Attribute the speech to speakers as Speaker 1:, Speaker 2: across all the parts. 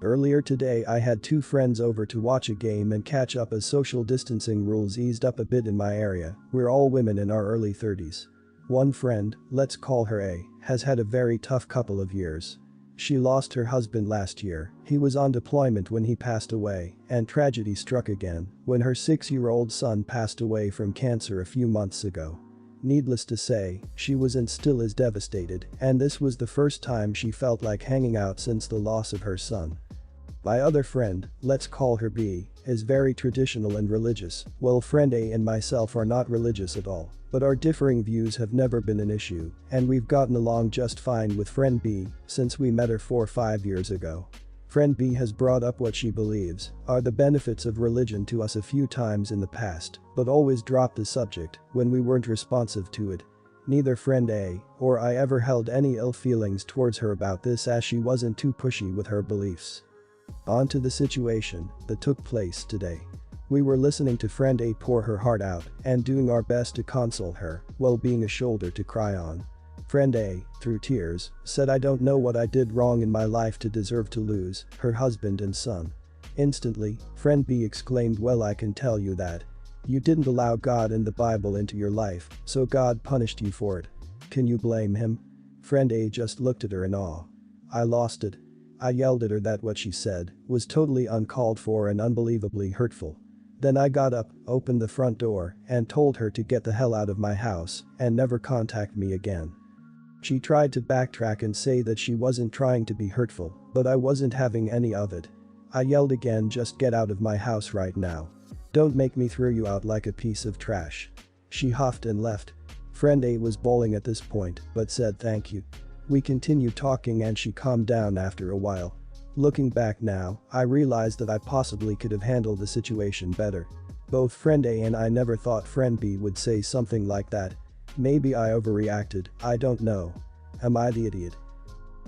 Speaker 1: Earlier today I had two friends over to watch a game and catch up as social distancing rules eased up a bit in my area. We're all women in our early 30s. One friend, let's call her A, has had a very tough couple of years. She lost her husband last year. He was on deployment when he passed away, and tragedy struck again when her 6-year-old son passed away from cancer a few months ago. Needless to say, she was and still is devastated, and this was the first time she felt like hanging out since the loss of her son. My other friend, let's call her B, is very traditional and religious, while friend A and myself are not religious at all, but our differing views have never been an issue, and we've gotten along just fine with friend B since we met her 4 or 5 years ago. Friend B has brought up what she believes are the benefits of religion to us a few times in the past, but always dropped the subject when we weren't responsive to it. Neither friend A or I ever held any ill feelings towards her about this, as she wasn't too pushy with her beliefs. On to the situation that took place today. We were listening to friend A pour her heart out and doing our best to console her while being a shoulder to cry on. Friend A, through tears, said, "I don't know what I did wrong in my life to deserve to lose her husband and son." Instantly, friend B exclaimed, "Well, I can tell you that. You didn't allow God and the Bible into your life, so God punished you for it. Can you blame him?" Friend A just looked at her in awe. I lost it. I yelled at her that what she said was totally uncalled for and unbelievably hurtful. Then I got up, opened the front door, and told her to get the hell out of my house and never contact me again. She tried to backtrack and say that she wasn't trying to be hurtful, but I wasn't having any of it. I yelled again, "Just get out of my house right now. Don't make me throw you out like a piece of trash." She huffed and left. Friend A was bawling at this point, but said thank you. We continued talking and she calmed down after a while. Looking back now, I realized that I possibly could have handled the situation better. Both friend A and I never thought friend B would say something like that. Maybe I overreacted, I don't know. Am I the idiot?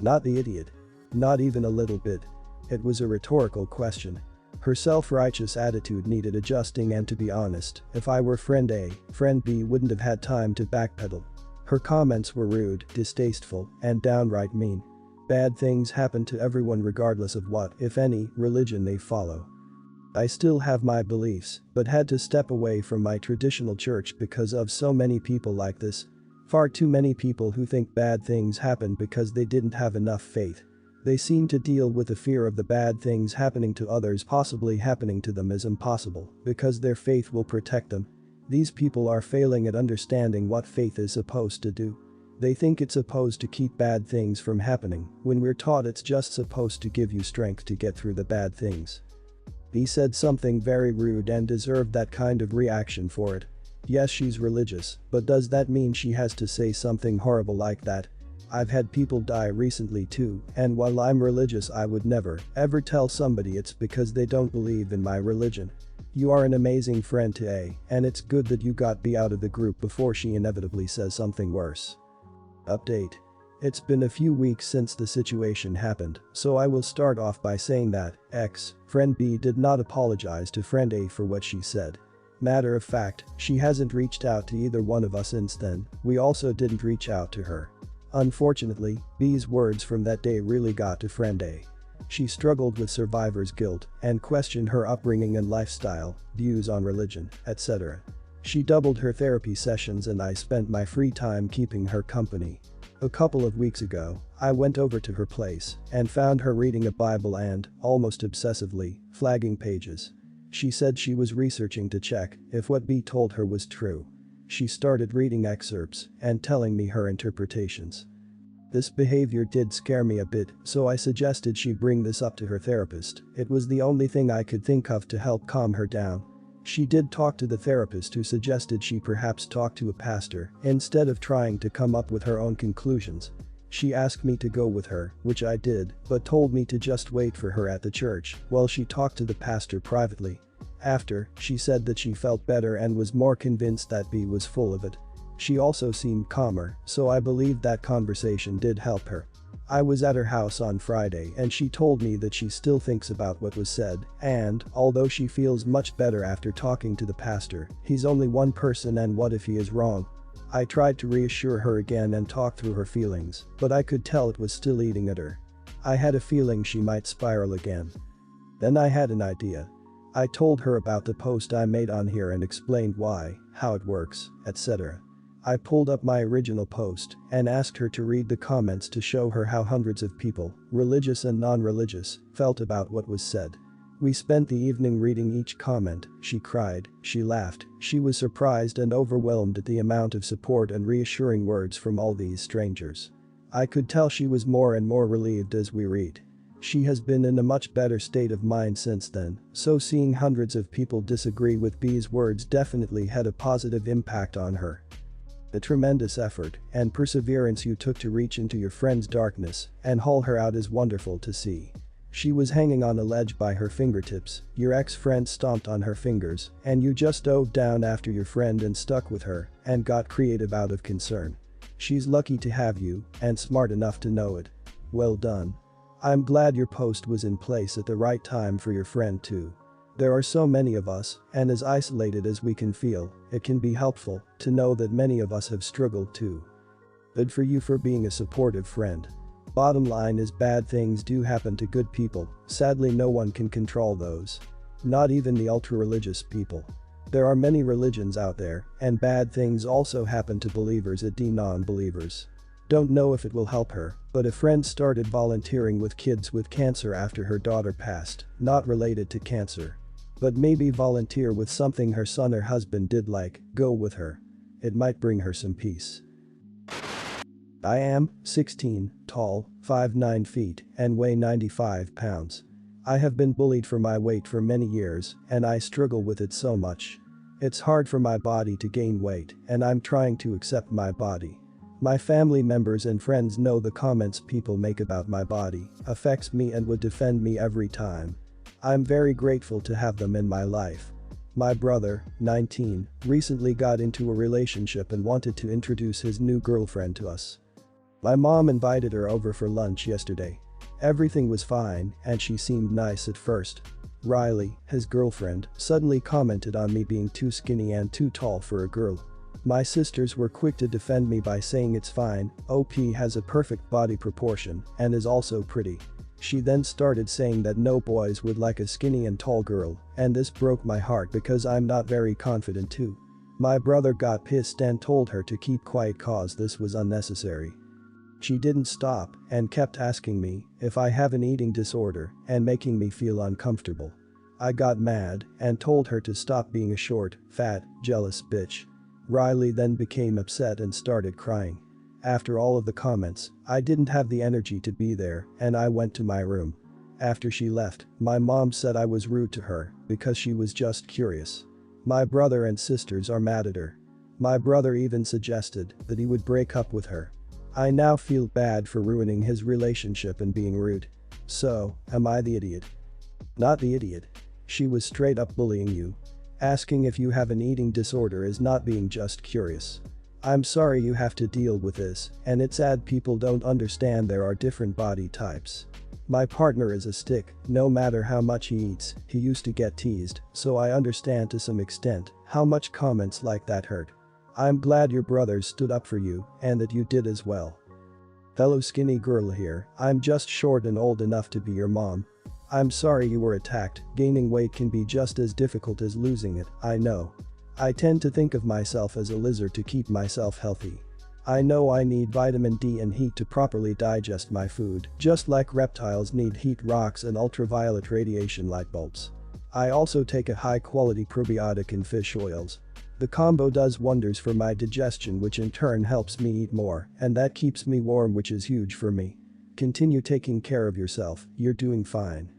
Speaker 1: Not the idiot. Not even a little bit. It was a rhetorical question. Her self-righteous attitude needed adjusting, and to be honest, if I were friend A, friend B wouldn't have had time to backpedal. Her comments were rude, distasteful, and downright mean. Bad things happen to everyone regardless of what, if any, religion they follow. I still have my beliefs, but had to step away from my traditional church because of so many people like this. Far too many people who think bad things happen because they didn't have enough faith. They seem to deal with the fear of the bad things happening to others possibly happening to them as impossible because their faith will protect them. These people are failing at understanding what faith is supposed to do. They think it's supposed to keep bad things from happening when we're taught it's just supposed to give you strength to get through the bad things. B said something very rude and deserved that kind of reaction for it. Yes, she's religious, but does that mean she has to say something horrible like that? I've had people die recently too, and while I'm religious I would never, ever tell somebody it's because they don't believe in my religion. You are an amazing friend to A, and it's good that you got B out of the group before she inevitably says something worse. Update. It's been a few weeks since the situation happened, so I will start off by saying that friend B did not apologize to friend A for what she said. Matter of fact, she hasn't reached out to either one of us since then. We also didn't reach out to her. Unfortunately, B's words from that day really got to friend A. She struggled with survivor's guilt and questioned her upbringing and lifestyle, views on religion, etc. She doubled her therapy sessions and I spent my free time keeping her company. A couple of weeks ago, I went over to her place and found her reading a Bible and, almost obsessively, flagging pages. She said she was researching to check if what B told her was true. She started reading excerpts and telling me her interpretations. This behavior did scare me a bit, so I suggested she bring this up to her therapist. It was the only thing I could think of to help calm her down. She did talk to the therapist, who suggested she perhaps talk to a pastor instead of trying to come up with her own conclusions. She asked me to go with her, which I did, but told me to just wait for her at the church while she talked to the pastor privately. After, she said that she felt better and was more convinced that B was full of it. She also seemed calmer, so I believe that conversation did help her. I was at her house on Friday and she told me that she still thinks about what was said, and, although she feels much better after talking to the pastor, he's only one person and what if he is wrong? I tried to reassure her again and talk through her feelings, but I could tell it was still eating at her. I had a feeling she might spiral again. Then I had an idea. I told her about the post I made on here and explained why, how it works, etc. I pulled up my original post and asked her to read the comments to show her how hundreds of people, religious and non-religious, felt about what was said. We spent the evening reading each comment. She cried, she laughed, she was surprised and overwhelmed at the amount of support and reassuring words from all these strangers. I could tell she was more and more relieved as we read. She has been in a much better state of mind since then, so seeing hundreds of people disagree with B's words definitely had a positive impact on her. The tremendous effort and perseverance you took to reach into your friend's darkness and haul her out is wonderful to see. She was hanging on a ledge by her fingertips, your ex-friend stomped on her fingers, and you just dove down after your friend and stuck with her and got creative out of concern. She's lucky to have you and smart enough to know it. Well done. I'm glad your post was in place at the right time for your friend too. There are so many of us, and as isolated as we can feel, it can be helpful to know that many of us have struggled too. Good for you for being a supportive friend. Bottom line is bad things do happen to good people, sadly no one can control those. Not even the ultra-religious people. There are many religions out there, and bad things also happen to believers and non-believers. Don't know if it will help her, but a friend started volunteering with kids with cancer after her daughter passed, not related to cancer. But maybe volunteer with something her son or husband did, like go with her. It might bring her some peace. I am 16, tall, 5'9" feet, and weigh 95 pounds. I have been bullied for my weight for many years, and I struggle with it so much. It's hard for my body to gain weight, and I'm trying to accept my body. My family members and friends know the comments people make about my body affects me and would defend me every time. I'm very grateful to have them in my life. My brother, 19, recently got into a relationship and wanted to introduce his new girlfriend to us. My mom invited her over for lunch yesterday. Everything was fine and she seemed nice at first. Riley, his girlfriend, suddenly commented on me being too skinny and too tall for a girl. My sisters were quick to defend me by saying it's fine, OP has a perfect body proportion and is also pretty. She then started saying that no boys would like a skinny and tall girl, and this broke my heart because I'm not very confident too. My brother got pissed and told her to keep quiet cause this was unnecessary. She didn't stop and kept asking me if I have an eating disorder and making me feel uncomfortable. I got mad and told her to stop being a short, fat, jealous bitch. Riley then became upset and started crying. After all of the comments, I didn't have the energy to be there and I went to my room. After she left, my mom said I was rude to her because she was just curious. My brother and sisters are mad at her. My brother even suggested that he would break up with her. I now feel bad for ruining his relationship and being rude. So, am I the idiot? Not the idiot. She was straight up bullying you. Asking if you have an eating disorder is not being just curious. I'm sorry you have to deal with this, and it's sad people don't understand there are different body types. My partner is a stick, no matter how much he eats, he used to get teased, so I understand to some extent how much comments like that hurt. I'm glad your brothers stood up for you and that you did as well. Fellow skinny girl here, I'm just short and old enough to be your mom. I'm sorry you were attacked, gaining weight can be just as difficult as losing it, I know. I tend to think of myself as a lizard to keep myself healthy. I know I need vitamin D and heat to properly digest my food, just like reptiles need heat rocks and ultraviolet radiation light bulbs. I also take a high-quality probiotic in fish oils. The combo does wonders for my digestion, which in turn helps me eat more, and that keeps me warm, which is huge for me. Continue taking care of yourself, you're doing fine.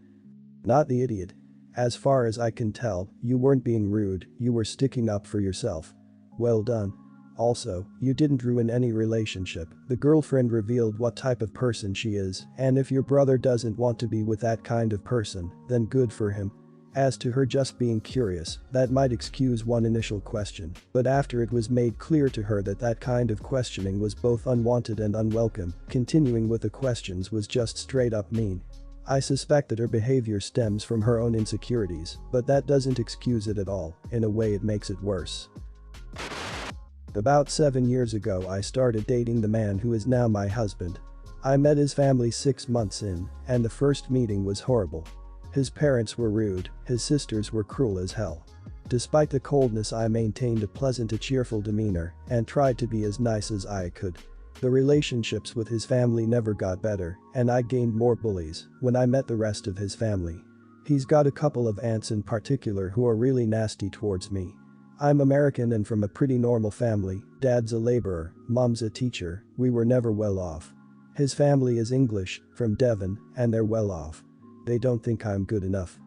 Speaker 1: Not the idiot. As far as I can tell, you weren't being rude, you were sticking up for yourself. Well done. Also, you didn't ruin any relationship, the girlfriend revealed what type of person she is, and if your brother doesn't want to be with that kind of person, then good for him. As to her just being curious, that might excuse one initial question, but after it was made clear to her that that kind of questioning was both unwanted and unwelcome, continuing with the questions was just straight up mean. I suspect that her behavior stems from her own insecurities, but that doesn't excuse it at all, in a way it makes it worse. About 7 years ago I started dating the man who is now my husband. I met his family 6 months in, and the first meeting was horrible. His parents were rude, his sisters were cruel as hell. Despite the coldness, I maintained a pleasant to cheerful demeanor and tried to be as nice as I could. The relationships with his family never got better, and I gained more bullies when I met the rest of his family. He's got a couple of aunts in particular who are really nasty towards me. I'm American and from a pretty normal family. Dad's a laborer, mom's a teacher, we were never well off. His family is English, from Devon, and they're well off. They don't think I'm good enough.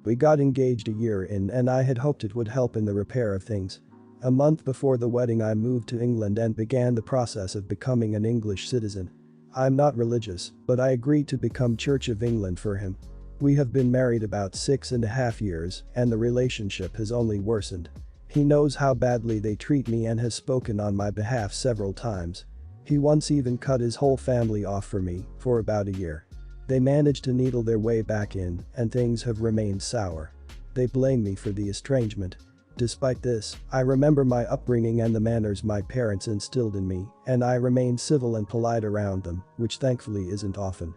Speaker 1: We got engaged a year in and I had hoped it would help in the repair of things. A month before the wedding I moved to England and began the process of becoming an English citizen. I'm not religious, but I agreed to become Church of England for him. We have been married about 6.5 years and the relationship has only worsened. He knows how badly they treat me and has spoken on my behalf several times. He once even cut his whole family off for me for about a year. They managed to needle their way back in and things have remained sour. They blame me for the estrangement. Despite this, I remember my upbringing and the manners my parents instilled in me, and I remain civil and polite around them, which thankfully isn't often.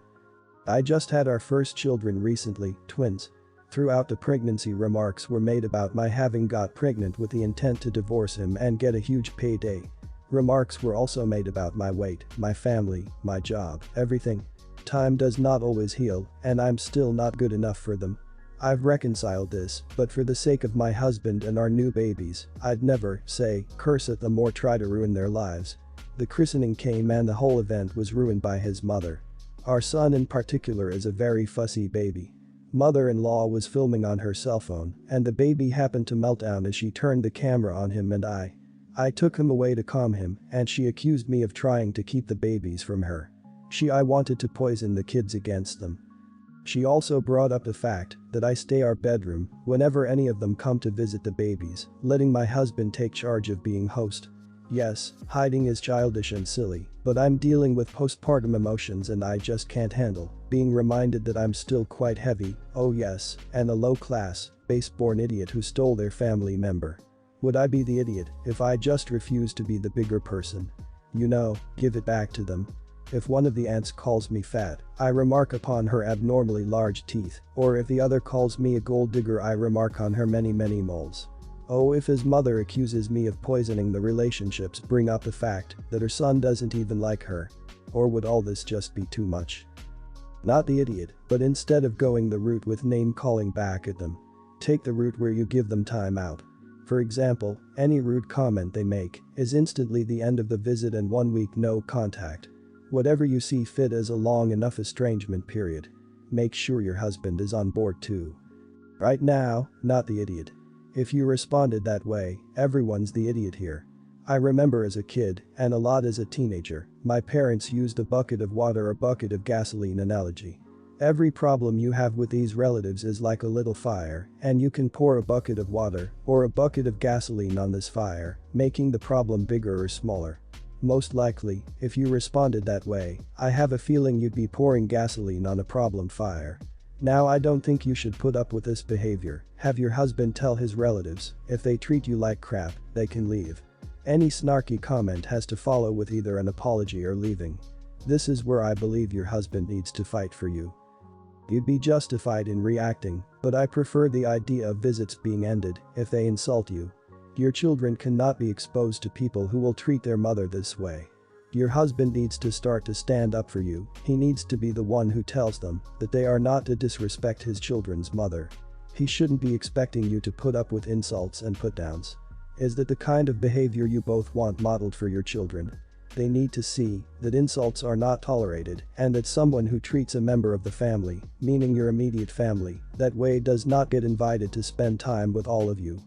Speaker 1: I just had our first children recently, twins. Throughout the pregnancy, remarks were made about my having got pregnant with the intent to divorce him and get a huge payday. Remarks were also made about my weight, my family, my job, everything. Time does not always heal, and I'm still not good enough for them. I've reconciled this, but for the sake of my husband and our new babies, I'd never, say, curse at them or try to ruin their lives. The christening came and the whole event was ruined by his mother. Our son in particular is a very fussy baby. Mother-in-law was filming on her cell phone, and the baby happened to melt down as she turned the camera on him and I took him away to calm him, and she accused me of trying to keep the babies from her. I wanted to poison the kids against them. She also brought up the fact that I stay our bedroom whenever any of them come to visit the babies, letting my husband take charge of being host. Yes, hiding is childish and silly, but I'm dealing with postpartum emotions and I just can't handle being reminded that I'm still quite heavy, oh yes, and a low-class, base-born idiot who stole their family member. Would I be the idiot if I just refused to be the bigger person? You know, give it back to them. If one of the aunts calls me fat, I remark upon her abnormally large teeth, or if the other calls me a gold digger I remark on her many moles. Oh, if his mother accuses me of poisoning the relationships, bring up the fact that her son doesn't even like her. Or would all this just be too much? Not the idiot, but instead of going the route with name calling back at them, take the route where you give them time out. For example, any rude comment they make is instantly the end of the visit and 1 week no contact. Whatever you see fit as a long enough estrangement period. Make sure your husband is on board too. Right now, not the idiot. If you responded that way, everyone's the idiot here. I remember as a kid, and a lot as a teenager, my parents used a bucket of water or bucket of gasoline analogy. Every problem you have with these relatives is like a little fire, and you can pour a bucket of water or a bucket of gasoline on this fire, making the problem bigger or smaller. Most likely, if you responded that way, I have a feeling you'd be pouring gasoline on a problem fire. Now I don't think you should put up with this behavior. Have your husband tell his relatives, if they treat you like crap, they can leave. Any snarky comment has to follow with either an apology or leaving. This is where I believe your husband needs to fight for you. You'd be justified in reacting, but I prefer the idea of visits being ended if they insult you. Your children cannot be exposed to people who will treat their mother this way. Your husband needs to start to stand up for you. He needs to be the one who tells them that they are not to disrespect his children's mother. He shouldn't be expecting you to put up with insults and put-downs. Is that the kind of behavior you both want modeled for your children? They need to see that insults are not tolerated and that someone who treats a member of the family, meaning your immediate family, that way does not get invited to spend time with all of you.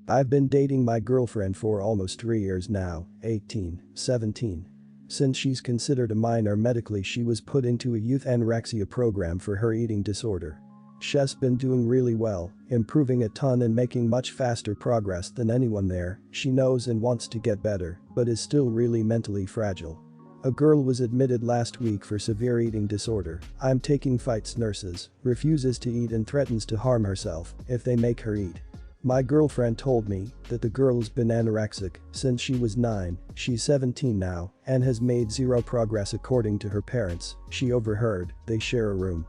Speaker 1: I've been dating my girlfriend for almost 3 years now, 18, 17. Since she's considered a minor medically, she was put into a youth anorexia program for her eating disorder. She's been doing really well, improving a ton and making much faster progress than anyone there. She knows and wants to get better, but is still really mentally fragile. A girl was admitted last week for severe eating disorder. I'm taking fights nurses, refuses to eat and threatens to harm herself if they make her eat. My girlfriend told me that the girl's been anorexic since she was 9, she's 17 now, and has made zero progress according to her parents. She overheard, they share a room.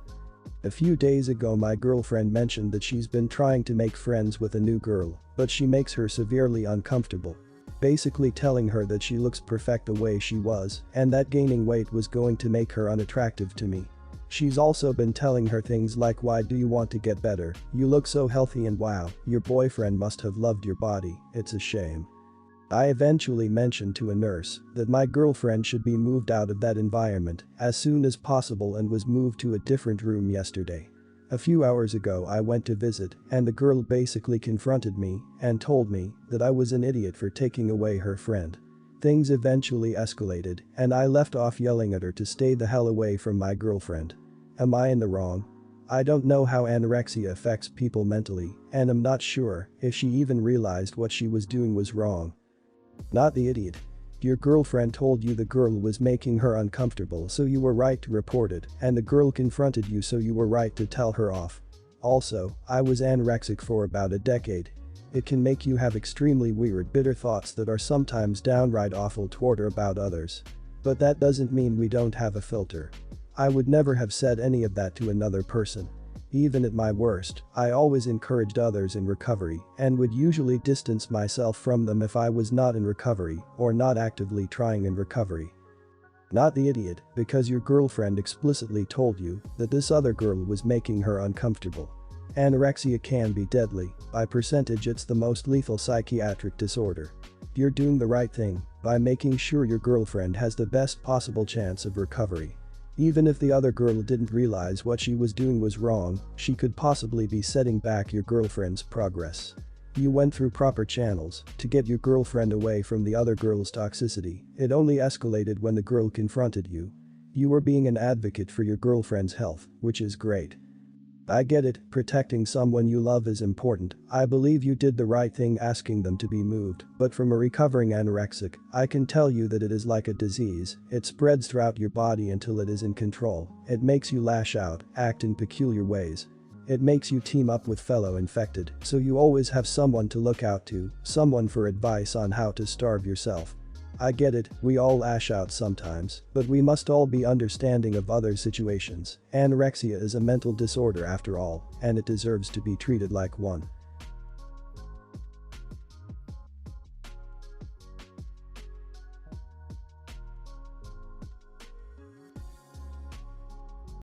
Speaker 1: A few days ago my girlfriend mentioned that she's been trying to make friends with a new girl, but she makes her severely uncomfortable. Basically telling her that she looks perfect the way she was and that gaining weight was going to make her unattractive to me. She's also been telling her things like, why do you want to get better, you look so healthy, and wow, your boyfriend must have loved your body, it's a shame. I eventually mentioned to a nurse that my girlfriend should be moved out of that environment as soon as possible and was moved to a different room yesterday. A few hours ago I went to visit and the girl basically confronted me and told me that I was an idiot for taking away her friend. Things eventually escalated and I left off yelling at her to stay the hell away from my girlfriend. Am I in the wrong? I don't know how anorexia affects people mentally, and I'm not sure if she even realized what she was doing was wrong. Not the idiot. Your girlfriend told you the girl was making her uncomfortable, so you were right to report it, and the girl confronted you, so you were right to tell her off. Also, I was anorexic for about a decade. It can make you have extremely weird, bitter thoughts that are sometimes downright awful toward or about others. But that doesn't mean we don't have a filter. I would never have said any of that to another person. Even at my worst, I always encouraged others in recovery and would usually distance myself from them if I was not in recovery or not actively trying in recovery. Not the idiot, because your girlfriend explicitly told you that this other girl was making her uncomfortable. Anorexia can be deadly. By percentage, it's the most lethal psychiatric disorder. You're doing the right thing by making sure your girlfriend has the best possible chance of recovery. Even if the other girl didn't realize what she was doing was wrong, she could possibly be setting back your girlfriend's progress. You went through proper channels to get your girlfriend away from the other girl's toxicity. It only escalated when the girl confronted you. You were being an advocate for your girlfriend's health, which is great. I get it, protecting someone you love is important. I believe you did the right thing asking them to be moved, but from a recovering anorexic, I can tell you that it is like a disease. It spreads throughout your body until it is in control. It makes you lash out, act in peculiar ways. It makes you team up with fellow infected, so you always have someone to look out to, someone for advice on how to starve yourself. I get it, we all lash out sometimes, but we must all be understanding of other situations. Anorexia is a mental disorder after all, and it deserves to be treated like one.